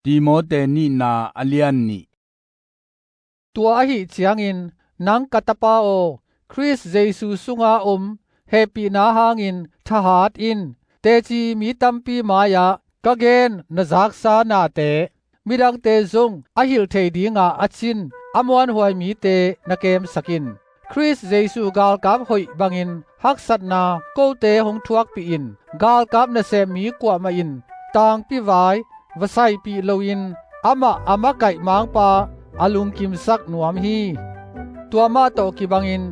ติโมเตนีนาอเลียนนีตัวอหิเจียงอินนังกัตปาโอคริสเยซูสุงาเฮปีนาหางอินทหารอินเตจีมีตัมปีมายากะเกนนจักษานาเตมิดังเตซุงอหิลเทดีงาอชินอมวนหวยมีเตนะเกมสกินคริสเยซูกาลกับหอยบังอินฮักสัตนาโกเตหงทวกปีอินกาลกับนะเซมีกว่ามาอินตางปีวายวะไซปีโลอินอามะไก่มางปาอาลุงกิมสักนวมฮีตัวมาโตกิบังอิน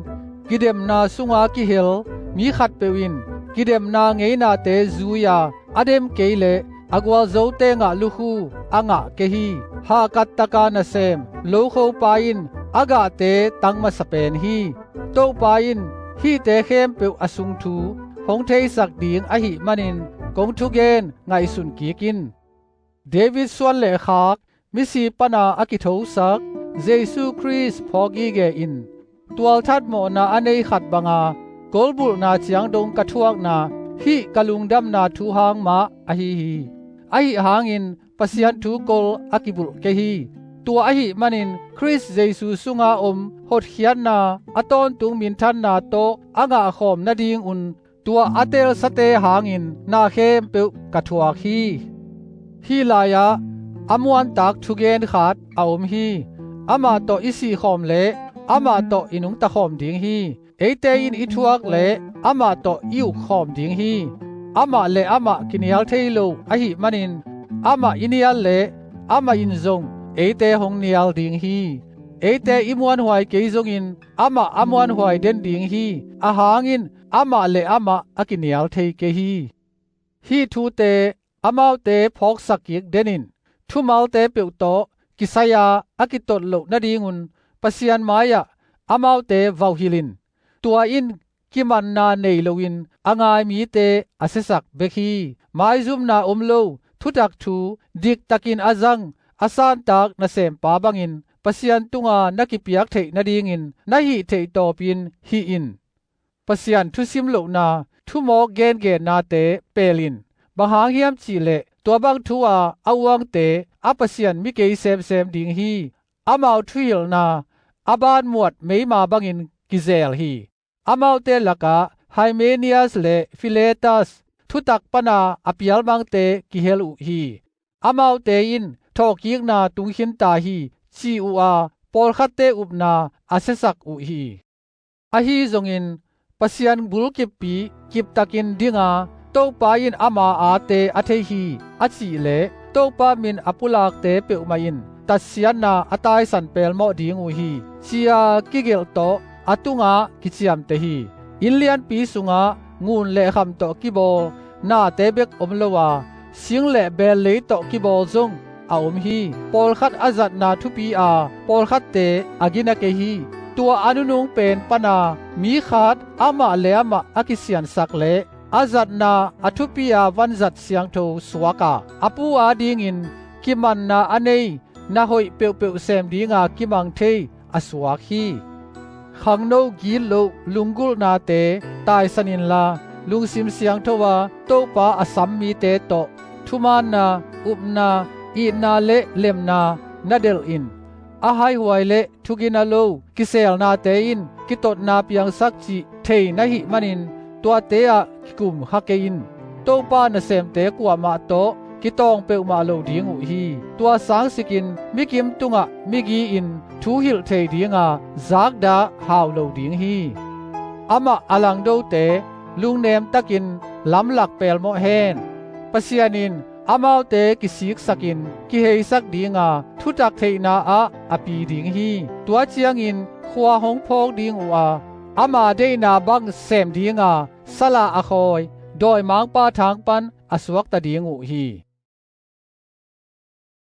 กิเดมนาสุงากิเฮลมีขัดเปวินกิเดมนาเงยนาเตซูยาอเดมเกเลอากวาโซเตงะลุคูอ่างะเกฮีฮากัตตะกานะเซมโลโคปาอินอากาเตตังมาสเปนฮีโตปาอินฮีเตเข้มเปวอสุงทูหงเทสักดิงอหิมันินกงทุเกนไงสุนกีกินเดวิดสวนเลขากมิสีปนาอากิโทสักเยซูคริสพอกีเกอินตัวทัดโมนาอเนยขัดบังากอลบุลนาเจียงดงกะทวกนาฮีกะลุงดำนาทูหางมาอหิหางอินปัสยันทูกอลอากิบุลเกฮีตัวอหิมันินคริสเยซูสุงาหดเขียนนาอตอนตุงมินทันนาโตอางาขอมนาดิงอุนตัวอเตลสเตหางอินนาเข้มเปวกะทวกฮีลายาอมวนตักทุเกนขาดอาฮีอามาโตอิสีขอมเลอามาโตอินุงตะขอมดิงฮีเอเตอินอิทวกเลอามาโตอิวขอมดิงฮีอามาเลอามากินยัลเทโลอหิมันินอามาอินยัลเลอามาอินซงเอเตหงนิยัลดิงฮีเอเตอิมวนหวยเกยซงอินอามาอมวนหวยเดนดิงฮีอาหางอินอามาเลอามาอากินยัลเทเกฮีทูเตอามาเตพอกสักยิกเดนินทุมาลเตเปียวโตกิสยาอากิตตโลนาดิงุนปัสยันมายาอามาเตวาวฮิลินตัวอินกิมันนาเนโลวินอางายมีเตอเสสักเบคีไมซุมนาโลทุดักทูดิกตักินอาซังอาซานตักนาเซมปาบังอินปัสยันตุงานักิเปียกเทนาดิงินนาหิเทโตปินฮีอินปัสยันทุซิมโลนาทุโมเกนเกนาเตเปลินบางหางเฮียมจีเลตัวบางทัวอาวังเตอาปัสยันมิเกยเซมดิงฮีอามาวทวิลนาอาบานมวดเมมาบังอินกิเซลฮีอามาเตลกาไฮเมเนียสเลฟิเลตัสทุตักปนาอปิยัลบังเตกิเฮลูฮีอามาเตอินทอกิกนาตุงหินตาฮีชีอูอาปอลคัตเตอุบนาอาเซสักอูฮีอาฮีซงอินปัสยันบุลกิปปีกิปตักินดิงาโตปายินอามาอาเตอเทฮีอาจีเลโตปามินอปุลากเตเปอุมายินตัสยันนาอตายสันเปลโมดิงอูฮีชียากิเกลโตอาตุงากิจิยมเตฮีอินเลียนปีสุงางูนเลคำโตกิโบนาเตเบกอมโลวาสิงเลเบลเลโตกิโบซงอาอมฮีปอลคัดอาจัดนาทุปีอาปอลคัดเตอากินาเกฮีตัวอนุนุงเป็นปนามีขาดอามาเลอามาอากิเซียนสักเลอาจัดนาอทุปีอาวันจัดเสียงโทสวากาอปูอาดิงินกิมันนาอเนยนาหอยเปียวเปียวเซมดิงากิมังเทอสวาคีขังโนกีโลลุงกุลนาเตตายสนินลาลุงซิมเสียงทว่าโตปาอสัมมีเตโตทุมานาอุบนาอีนาเลเลมนานาเดลอินอาไฮหวยเลทุกินาโลกิเซลนาเตอินกิตดนาเปียงสักจิเทนะหิมันินตัวเตอะกิกุมฮักเกอินโตปานะเซมเตกว่ามาโตกิตองเปวมาโลดิงอุฮีตัวสังสิกินมิกิมตุงะมิกีอินทูฮิลเทดิงาจากดาฮาวโลดิงฮีอามาอลังโดเตลุงเนมตะกินลำหลักเปลโมเฮนปัสยานินอามาเตกิสิกสกินกิเฮสักดิงาทุจักเทนาอาปีดิงฮีตัวเจียงอินขวาหงพอกดิงอัวอามาเดนาบังเซมดิงาสลาอคอยโดยมังปาทางปันอสวักตะดิงอุฮี